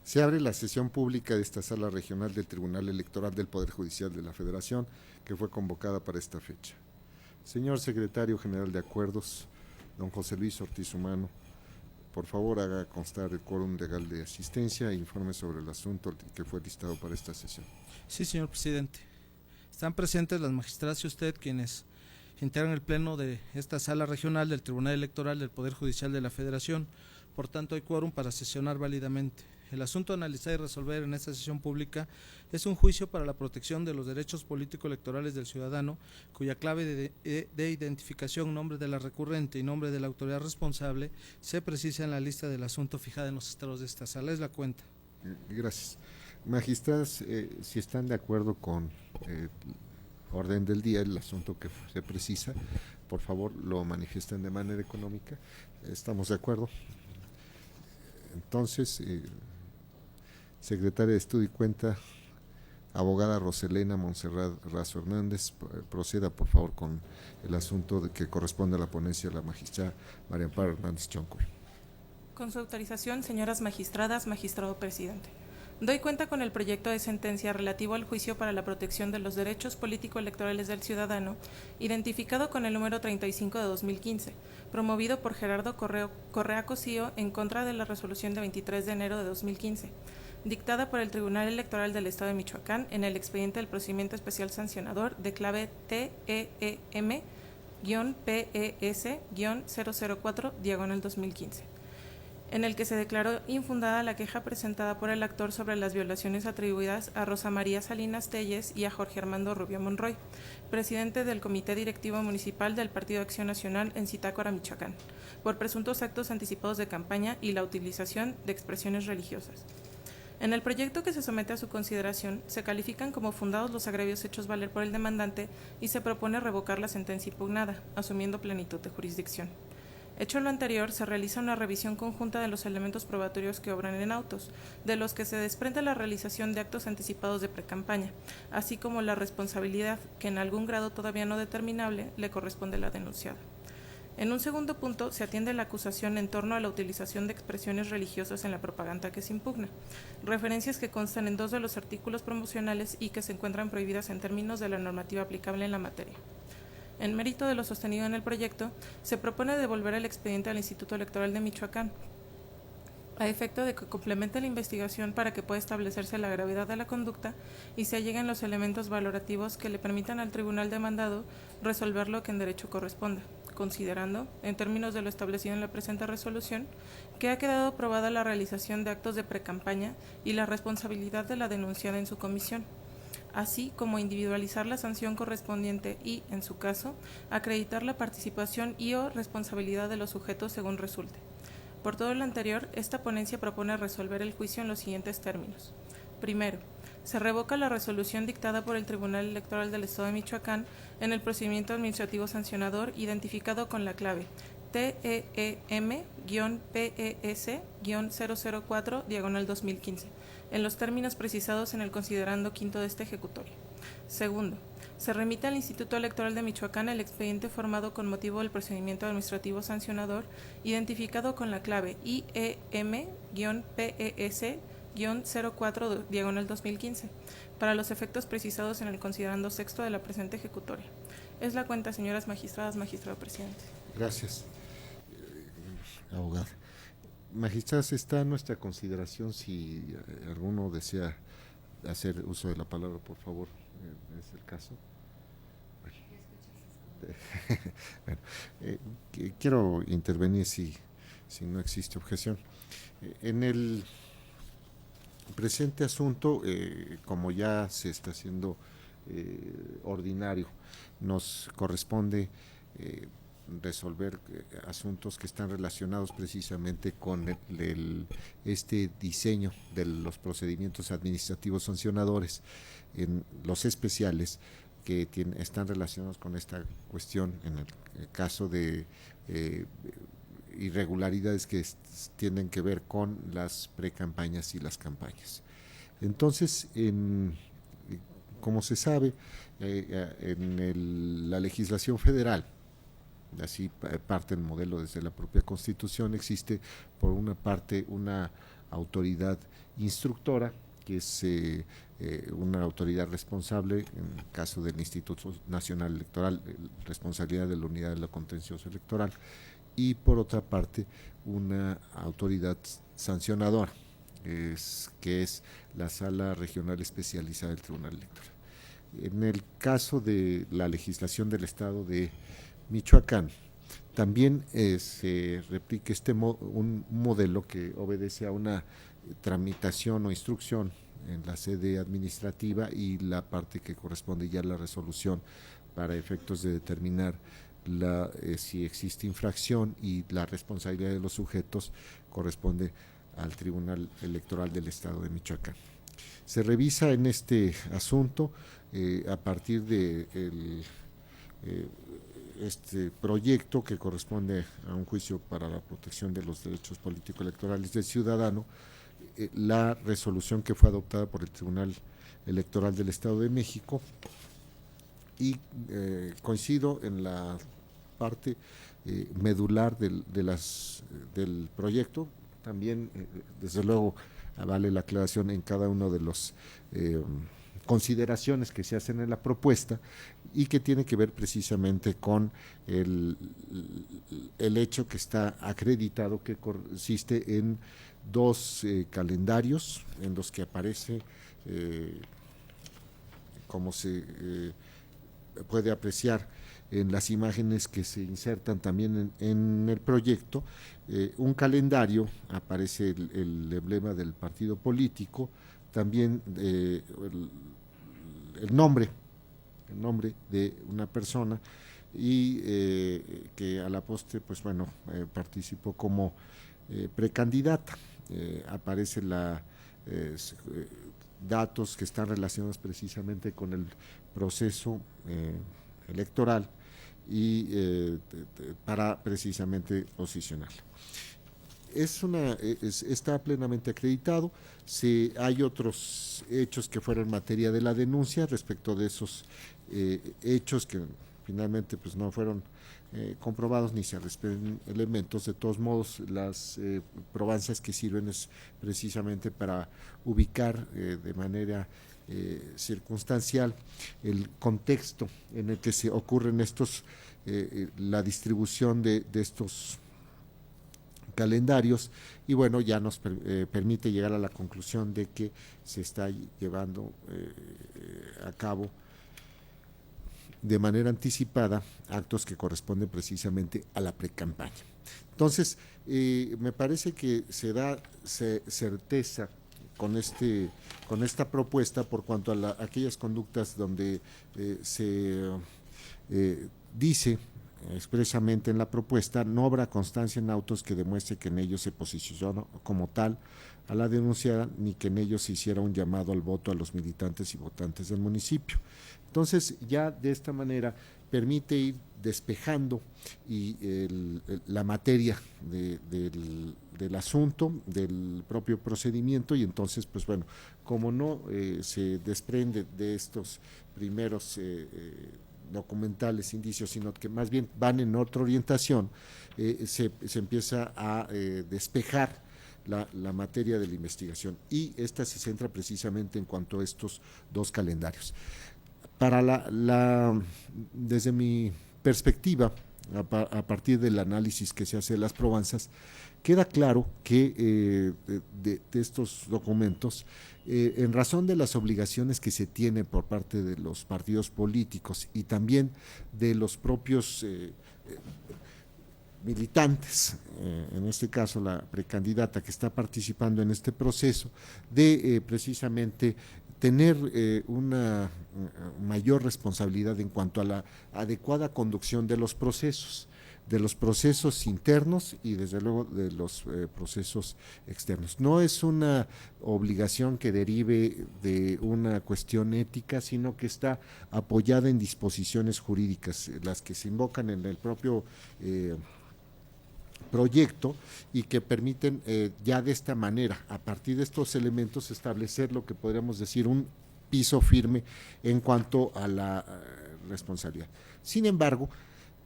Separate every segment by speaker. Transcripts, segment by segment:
Speaker 1: Se abre la sesión pública de esta Sala Regional del Tribunal Electoral del Poder Judicial de la Federación, que fue convocada para esta fecha. Señor Secretario General de Acuerdos, don José Luis Ortiz Humano, por favor haga constar el quórum legal de asistencia e informe sobre el asunto que fue listado para esta sesión.
Speaker 2: Sí, señor presidente. Están presentes las magistradas y usted quienes integran el pleno de esta Sala Regional del Tribunal Electoral del Poder Judicial de la Federación. Por tanto, hay quórum para sesionar válidamente. El asunto a analizar y resolver en esta sesión pública es un juicio para la protección de los derechos político-electorales del ciudadano, cuya clave de identificación, nombre de la recurrente y nombre de la autoridad responsable se precisa en la lista del asunto fijada en los estados de esta sala. Es la cuenta.
Speaker 1: Gracias. Magistradas, si están de acuerdo con orden del día, el asunto que se precisa, por favor lo manifiesten de manera económica. ¿Estamos de acuerdo? Entonces, secretaria de Estudio y Cuenta, abogada Roselena Montserrat Razo Hernández, proceda por favor con el asunto que corresponde a la ponencia de la magistrada María Amparo Hernández Choncoy.
Speaker 3: Con su autorización, señoras magistradas, magistrado presidente. Doy cuenta con el proyecto de sentencia relativo al juicio para la protección de los derechos político-electorales del ciudadano, identificado con el número 35 de 2015, promovido por Gerardo Correa Cosío en contra de la resolución de 23 de enero de 2015, dictada por el Tribunal Electoral del Estado de Michoacán en el expediente del procedimiento especial sancionador de clave TEM-PES-004-2015. En el que se declaró infundada la queja presentada por el actor sobre las violaciones atribuidas a Rosa María Salinas Telles y a Jorge Armando Rubio Monroy, presidente del Comité Directivo Municipal del Partido Acción Nacional en Zitácuaro, Michoacán, por presuntos actos anticipados de campaña y la utilización de expresiones religiosas. En el proyecto que se somete a su consideración, se califican como fundados los agravios hechos valer por el demandante y se propone revocar la sentencia impugnada, asumiendo plenitud de jurisdicción. Hecho lo anterior, se realiza una revisión conjunta de los elementos probatorios que obran en autos, de los que se desprende la realización de actos anticipados de precampaña, así como la responsabilidad, que en algún grado todavía no determinable, le corresponde a la denunciada. En un segundo punto, se atiende la acusación en torno a la utilización de expresiones religiosas en la propaganda que se impugna, referencias que constan en 2 de los artículos promocionales y que se encuentran prohibidas en términos de la normativa aplicable en la materia. En mérito de lo sostenido en el proyecto, se propone devolver el expediente al Instituto Electoral de Michoacán, a efecto de que complemente la investigación para que pueda establecerse la gravedad de la conducta y se alleguen los elementos valorativos que le permitan al tribunal demandado resolver lo que en derecho corresponda, considerando, en términos de lo establecido en la presente resolución, que ha quedado probada la realización de actos de precampaña y la responsabilidad de la denunciada en su comisión, así como individualizar la sanción correspondiente y, en su caso, acreditar la participación y o responsabilidad de los sujetos según resulte. Por todo lo anterior, esta ponencia propone resolver el juicio en los siguientes términos. Primero, se revoca la resolución dictada por el Tribunal Electoral del Estado de Michoacán en el procedimiento administrativo sancionador identificado con la clave TEM-PES-004-2015, en los términos precisados en el considerando quinto de este ejecutorio. Segundo, se remite al Instituto Electoral de Michoacán el expediente formado con motivo del procedimiento administrativo sancionador, identificado con la clave IEM-PES-04-2015, para los efectos precisados en el considerando sexto de la presente ejecutoria. Es la cuenta, señoras magistradas, magistrado presidente.
Speaker 1: Gracias, abogada. Magistradas, está a nuestra consideración si alguno desea hacer uso de la palabra, por favor, es el caso. Bueno, quiero intervenir si no existe objeción. En el presente asunto, como ya se está haciendo ordinario, nos corresponde resolver asuntos que están relacionados precisamente con este diseño de los procedimientos administrativos sancionadores, en los especiales que están relacionados con esta cuestión, en el caso de irregularidades que tienen que ver con las precampañas y las campañas. Entonces, como se sabe, en la legislación federal, así parte el modelo desde la propia Constitución, existe por una parte una autoridad instructora, que es una autoridad responsable en el caso del Instituto Nacional Electoral, responsabilidad de la Unidad de la Contencioso Electoral, y por otra parte una autoridad sancionadora, que es la Sala Regional Especializada del Tribunal Electoral. En el caso de la legislación del Estado de Michoacán, también se replica un modelo que obedece a una tramitación o instrucción en la sede administrativa y la parte que corresponde ya a la resolución para efectos de determinar si existe infracción, y la responsabilidad de los sujetos corresponde al Tribunal Electoral del Estado de Michoacán. Se revisa en este asunto a partir de este proyecto que corresponde a un juicio para la protección de los derechos político-electorales del ciudadano, la resolución que fue adoptada por el Tribunal Electoral del Estado de México, y coincido en la parte medular del proyecto. También, desde luego, vale la aclaración en cada uno de los consideraciones que se hacen en la propuesta, y que tiene que ver precisamente con el hecho que está acreditado que consiste en 2 calendarios en los que aparece, como se puede apreciar en las imágenes que se insertan también en el proyecto, un calendario, aparece el emblema del partido político, también el nombre de una persona, y que a la postre, pues bueno, participó como precandidata. Aparece datos que están relacionados precisamente con el proceso electoral, y para precisamente posicionarla. Está plenamente acreditado. Hay otros hechos que fueron materia de la denuncia respecto de esos hechos que finalmente pues no fueron comprobados ni se respetan elementos. De todos modos, las probanzas que sirven es precisamente para ubicar de manera circunstancial el contexto en el que se ocurren la distribución de estos calendarios, y bueno, ya nos permite llegar a la conclusión de que se está llevando a cabo de manera anticipada actos que corresponden precisamente a la precampaña. Entonces, me parece que se da certeza con esta propuesta por cuanto a aquellas conductas donde se dice expresamente en la propuesta: no habrá constancia en autos que demuestre que en ellos se posicionó como tal a la denunciada, ni que en ellos se hiciera un llamado al voto a los militantes y votantes del municipio. Entonces, ya de esta manera permite ir despejando la materia del asunto, del propio procedimiento, y entonces, pues bueno, como no se desprende de estos primeros documentales indicios, sino que más bien van en otra orientación, se empieza a despejar la materia de la investigación, y esta se centra precisamente en cuanto a estos 2 calendarios. Desde mi perspectiva, a partir del análisis que se hace de las probanzas, queda claro que de estos documentos, en razón de las obligaciones que se tiene por parte de los partidos políticos y también de los propios militantes, en este caso la precandidata que está participando en este proceso, de precisamente tener una mayor responsabilidad en cuanto a la adecuada conducción de los procesos internos y desde luego de los procesos externos. No es una obligación que derive de una cuestión ética, sino que está apoyada en disposiciones jurídicas, las que se invocan en el propio proyecto, y que permiten ya de esta manera, a partir de estos elementos, establecer lo que podríamos decir un piso firme en cuanto a la responsabilidad. Sin embargo,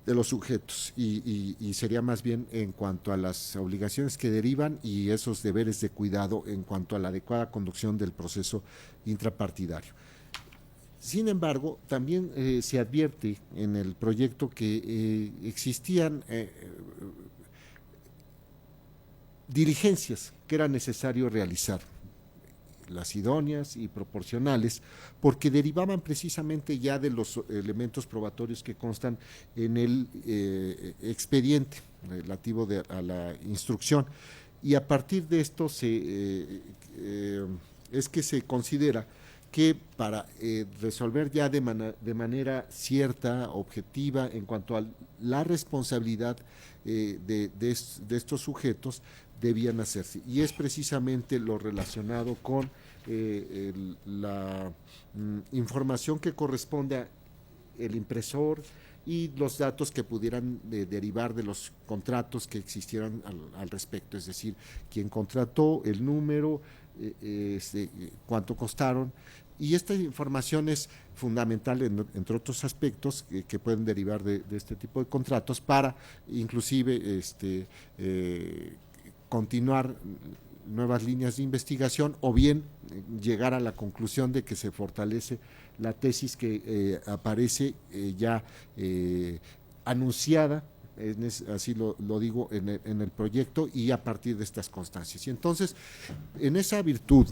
Speaker 1: de los sujetos y sería más bien en cuanto a las obligaciones que derivan y esos deberes de cuidado en cuanto a la adecuada conducción del proceso intrapartidario. Sin embargo, también se advierte en el proyecto que existían diligencias que era necesario realizar, las idóneas y proporcionales, porque derivaban precisamente ya de los elementos probatorios que constan en el expediente relativo a la instrucción. Y a partir de esto es que se considera que para resolver ya de manera cierta, objetiva, en cuanto a la responsabilidad de estos sujetos, debían hacerse. Y es precisamente lo relacionado con la información que corresponde al impresor y los datos que pudieran derivar de los contratos que existieran al respecto, es decir, quién contrató, el número, cuánto costaron. Y esta información es fundamental, entre otros aspectos que pueden derivar de este tipo de contratos, para inclusive continuar nuevas líneas de investigación o bien llegar a la conclusión de que se fortalece la tesis que aparece ya anunciada, así lo digo, en el proyecto, y a partir de estas constancias. Y entonces, en esa virtud,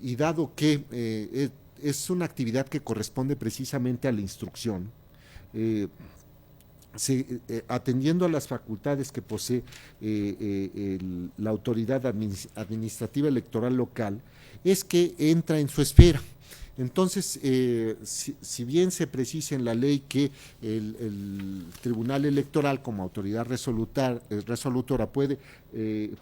Speaker 1: y dado que es una actividad que corresponde precisamente a la instrucción, atendiendo a las facultades que posee la autoridad administrativa electoral local, es que entra en su esfera. Entonces, si bien se precisa en la ley que el Tribunal Electoral, como autoridad resolutora, puede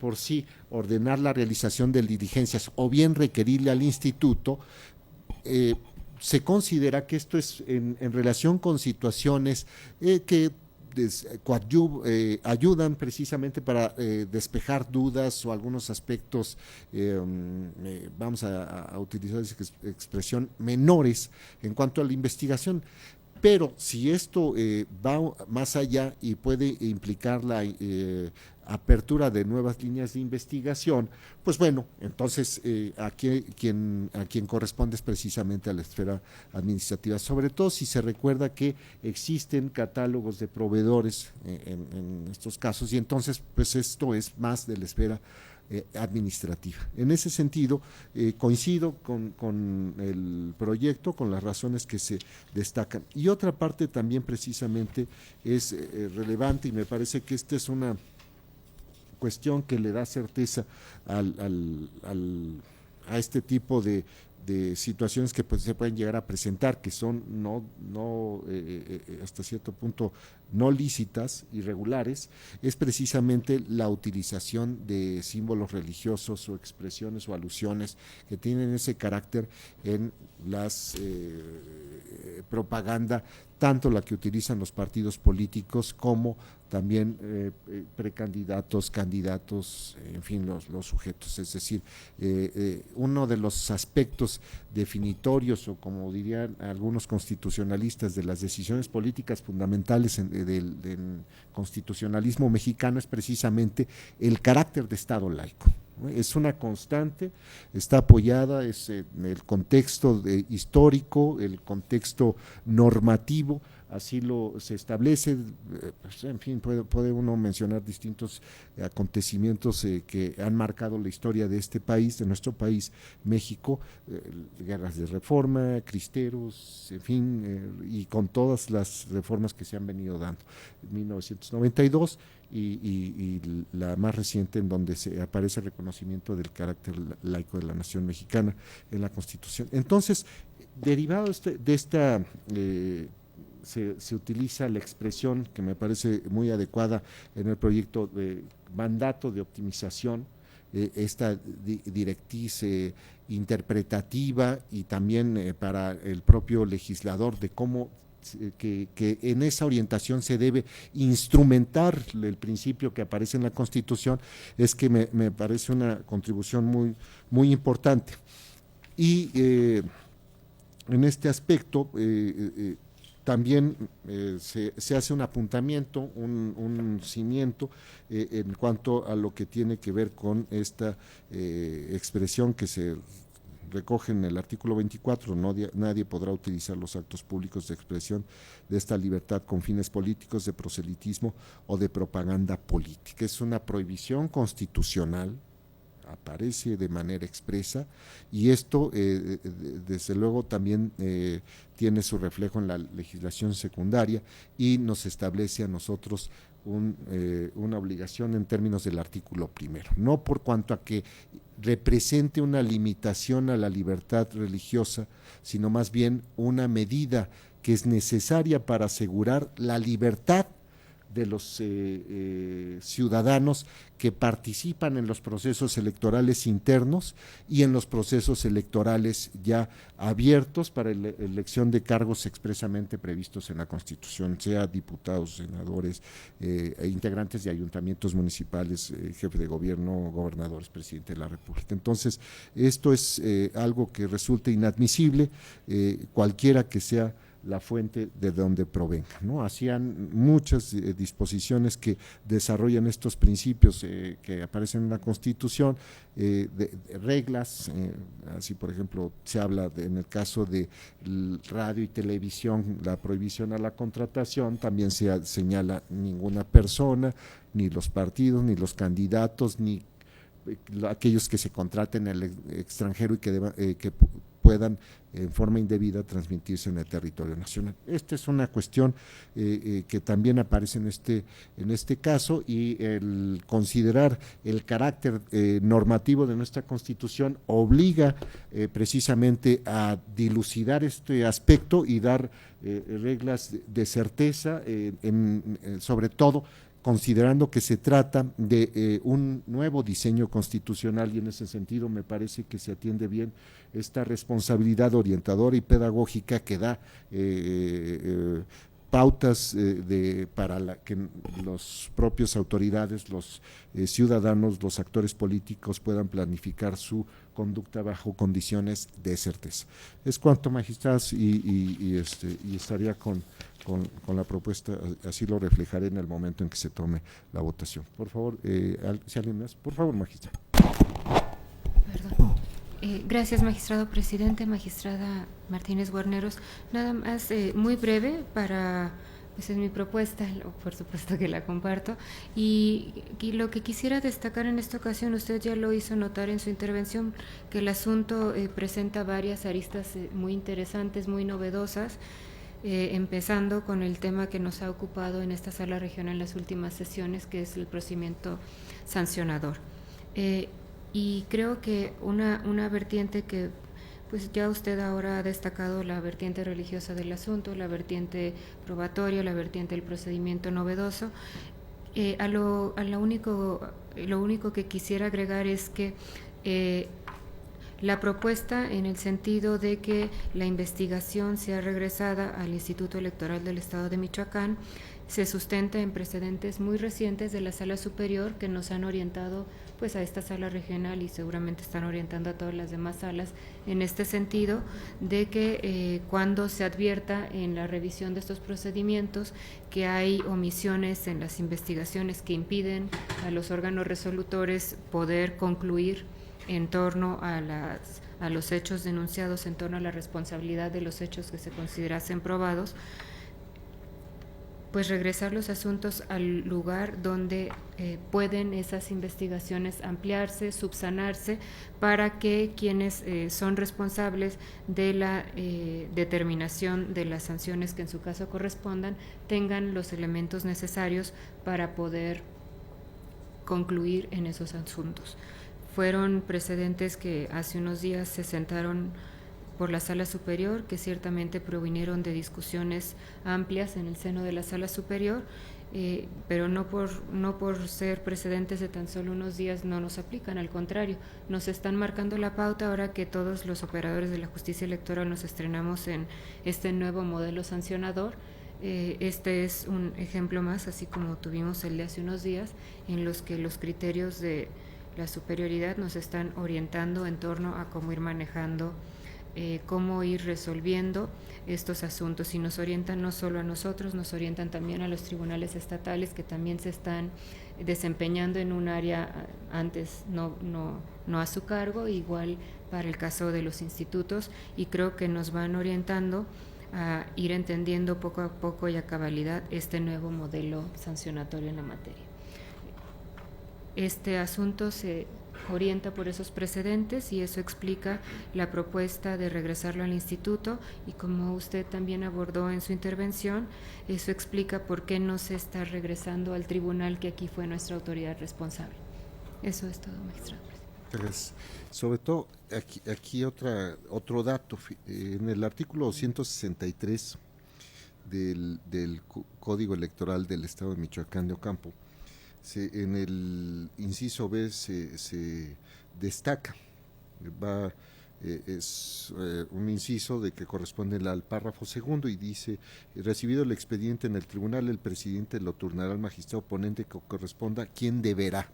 Speaker 1: por sí ordenar la realización de diligencias o bien requerirle al instituto, se considera que esto es en relación con situaciones que ayudan precisamente para despejar dudas o algunos aspectos, vamos a utilizar esa expresión, menores en cuanto a la investigación. Pero si esto va más allá y puede implicar la apertura de nuevas líneas de investigación, pues bueno, entonces a quien corresponde es precisamente a la esfera administrativa, sobre todo si se recuerda que existen catálogos de proveedores en estos casos, y entonces pues esto es más de la esfera administrativa. En ese sentido, coincido con el proyecto, con las razones que se destacan. Y otra parte también precisamente es relevante, y me parece que esta es una cuestión que le da certeza a este tipo de situaciones que pues, se pueden llegar a presentar, que son hasta cierto punto no lícitas, irregulares, es precisamente la utilización de símbolos religiosos o expresiones o alusiones que tienen ese carácter en las propaganda, tanto la que utilizan los partidos políticos como también precandidatos, candidatos, en fin, los sujetos. Es decir, uno de los aspectos definitorios, o como dirían algunos constitucionalistas, de las decisiones políticas fundamentales del constitucionalismo mexicano, es precisamente el carácter de Estado laico. Es una constante, está apoyada en el contexto histórico, el contexto normativo, así se establece. Pues, en fin, puede uno mencionar distintos acontecimientos que han marcado la historia de este país, de nuestro país, México, guerras de reforma, cristeros, en fin, y con todas las reformas que se han venido dando. 1992 y la más reciente, en donde se aparece el reconocimiento del carácter laico de la nación mexicana en la Constitución. Entonces, derivado de esta se utiliza la expresión que me parece muy adecuada en el proyecto de mandato de optimización, esta directriz interpretativa, y también para el propio legislador de cómo que en esa orientación se debe instrumentar el principio que aparece en la Constitución, es que me parece una contribución muy, muy importante. Y en este aspecto también se hace un apuntamiento, un cimiento en cuanto a lo que tiene que ver con esta expresión que se recoge en el artículo 24, nadie podrá utilizar los actos públicos de expresión de esta libertad con fines políticos, de proselitismo o de propaganda política. Es una prohibición constitucional, aparece de manera expresa, y esto desde luego también tiene su reflejo en la legislación secundaria y nos establece a nosotros una obligación en términos del artículo primero, no por cuanto a que represente una limitación a la libertad religiosa, sino más bien una medida que es necesaria para asegurar la libertad de los ciudadanos que participan en los procesos electorales internos y en los procesos electorales ya abiertos para la elección de cargos expresamente previstos en la Constitución, sea diputados, senadores, integrantes de ayuntamientos municipales, jefe de gobierno, gobernadores, presidente de la República. Entonces, esto es algo que resulta inadmisible, cualquiera que sea la fuente de donde provenga, ¿no? Hacían muchas disposiciones que desarrollan estos principios que aparecen en la Constitución, de reglas, así por ejemplo se habla en el caso de radio y televisión, la prohibición a la contratación, también se señala ninguna persona, ni los partidos, ni los candidatos, ni aquellos que se contraten en el extranjero y que puedan en forma indebida transmitirse en el territorio nacional. Esta es una cuestión que también aparece en este caso, y el considerar el carácter normativo de nuestra Constitución obliga precisamente a dilucidar este aspecto y dar reglas de certeza, sobre todo considerando que se trata de un nuevo diseño constitucional, y en ese sentido me parece que se atiende bien esta responsabilidad orientadora y pedagógica que da pautas para que los propios autoridades, los ciudadanos, los actores políticos puedan planificar su conducta bajo condiciones de certeza. Es cuanto, magistrados, y estaría con la propuesta, así lo reflejaré en el momento en que se tome la votación. Por favor, si alguien más, por favor, magistrado.
Speaker 4: Perdón. Gracias, magistrado presidente, magistrada Martínez Guarneros. Nada más, muy breve, pues es mi propuesta, por supuesto que la comparto, y lo que quisiera destacar en esta ocasión, usted ya lo hizo notar en su intervención, que el asunto presenta varias aristas muy interesantes, muy novedosas, empezando con el tema que nos ha ocupado en esta sala regional en las últimas sesiones, que es el procedimiento sancionador. Y creo que una vertiente que, pues ya usted ahora ha destacado, la vertiente religiosa del asunto, la vertiente probatoria, la vertiente del procedimiento novedoso. Lo único que quisiera agregar es que la propuesta, en el sentido de que la investigación sea regresada al Instituto Electoral del Estado de Michoacán, se sustenta en precedentes muy recientes de la Sala Superior que nos han orientado pues a esta sala regional, y seguramente están orientando a todas las demás salas en este sentido, de que cuando se advierta en la revisión de estos procedimientos que hay omisiones en las investigaciones que impiden a los órganos resolutores poder concluir en torno a los hechos denunciados, en torno a la responsabilidad de los hechos que se considerasen probados, pues regresar los asuntos al lugar donde pueden esas investigaciones ampliarse, subsanarse, para que quienes son responsables de la determinación de las sanciones que en su caso correspondan tengan los elementos necesarios para poder concluir en esos asuntos. Fueron precedentes que hace unos días se sentaron por la Sala Superior, que ciertamente provinieron de discusiones amplias en el seno de la Sala Superior, pero no por ser precedentes de tan solo unos días no nos aplican, al contrario, nos están marcando la pauta ahora que todos los operadores de la justicia electoral nos estrenamos en este nuevo modelo sancionador. Este es un ejemplo más, así como tuvimos el de hace unos días, en los que los criterios de la superioridad nos están orientando en torno a cómo ir manejando cómo ir resolviendo estos asuntos, y nos orientan no solo a nosotros, nos orientan también a los tribunales estatales que también se están desempeñando en un área antes no a su cargo, igual para el caso de los institutos, y creo que nos van orientando a ir entendiendo poco a poco y a cabalidad este nuevo modelo sancionatorio en la materia. Este asunto se orienta por esos precedentes y eso explica la propuesta de regresarlo al instituto, y como usted también abordó en su intervención, eso explica por qué no se está regresando al tribunal que aquí fue nuestra autoridad responsable. Eso es todo, magistrado.
Speaker 1: Gracias. Sobre todo, aquí otro dato, en el artículo 163 del Código Electoral del Estado de Michoacán de Ocampo, en el inciso B se destaca, es un inciso de que corresponde al párrafo segundo y dice: recibido el expediente en el tribunal, el presidente lo turnará al magistrado ponente que corresponda, quien deberá,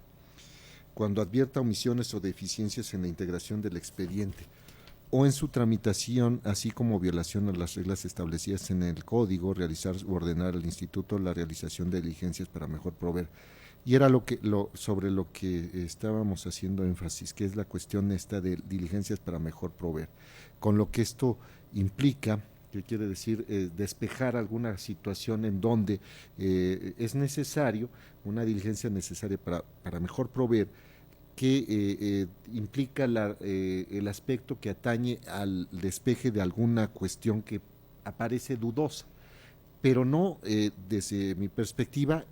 Speaker 1: cuando advierta omisiones o deficiencias en la integración del expediente o en su tramitación, así como violación a las reglas establecidas en el código, realizar u ordenar al instituto la realización de diligencias para mejor proveer. Y era sobre lo que estábamos haciendo énfasis, que es la cuestión esta de diligencias para mejor proveer. Con lo que esto implica, que quiere decir despejar alguna situación en donde es necesario, una diligencia necesaria para mejor proveer, que implica el aspecto que atañe al despeje de alguna cuestión que aparece dudosa, pero no desde mi perspectiva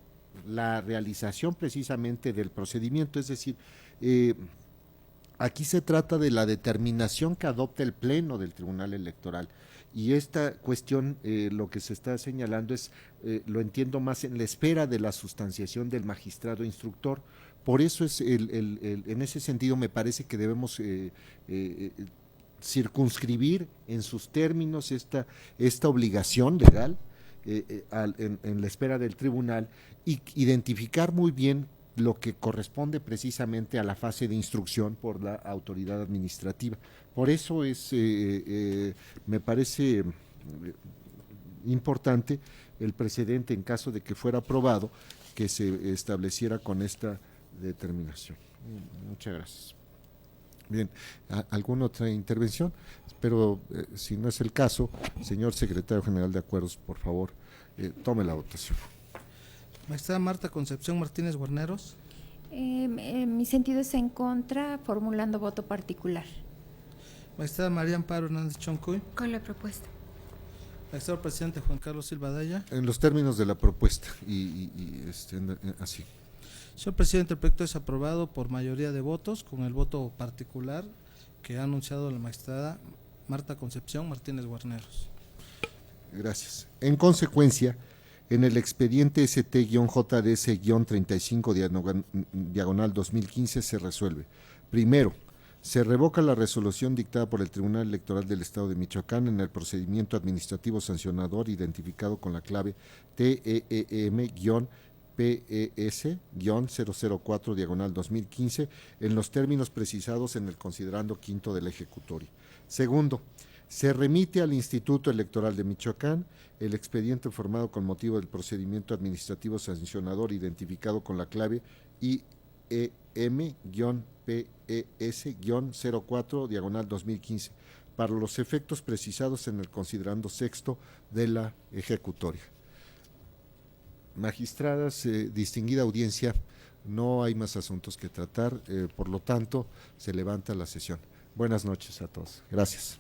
Speaker 1: la realización precisamente del procedimiento, es decir, aquí se trata de la determinación que adopta el Pleno del Tribunal Electoral, y esta cuestión lo que se está señalando es, lo entiendo más en la espera de la sustanciación del magistrado instructor. Por eso es en ese sentido me parece que debemos circunscribir en sus términos esta obligación legal en la espera del tribunal, y identificar muy bien lo que corresponde precisamente a la fase de instrucción por la autoridad administrativa. Por eso me parece importante el precedente, en caso de que fuera aprobado, que se estableciera con esta determinación. Muchas gracias. Bien, ¿alguna otra intervención? Pero si no es el caso, señor secretario general de Acuerdos, por favor, tome la votación.
Speaker 2: Magistrada Marta Concepción Martínez Guarneros.
Speaker 5: Mi sentido es en contra, formulando voto particular.
Speaker 2: Magistrada María Amparo Hernández Choncuy.
Speaker 4: Con la propuesta.
Speaker 2: Magistrado presidente Juan Carlos Silva Daya.
Speaker 1: En los términos de la propuesta así.
Speaker 2: Señor presidente, el proyecto es aprobado por mayoría de votos, con el voto particular que ha anunciado la magistrada Marta Concepción Martínez Guarneros.
Speaker 1: Gracias. En consecuencia, en el expediente ST-JDS-35/2015 se resuelve: primero, se revoca la resolución dictada por el Tribunal Electoral del Estado de Michoacán en el procedimiento administrativo sancionador identificado con la clave TEM-PES-004/2015 en los términos precisados en el considerando quinto del ejecutorio. Segundo, se remite al Instituto Electoral de Michoacán el expediente formado con motivo del procedimiento administrativo sancionador identificado con la clave IEM-PES-04/2015 para los efectos precisados en el considerando sexto de la ejecutoria. Magistradas, distinguida audiencia, no hay más asuntos que tratar, por lo tanto, se levanta la sesión. Buenas noches a todos. Gracias.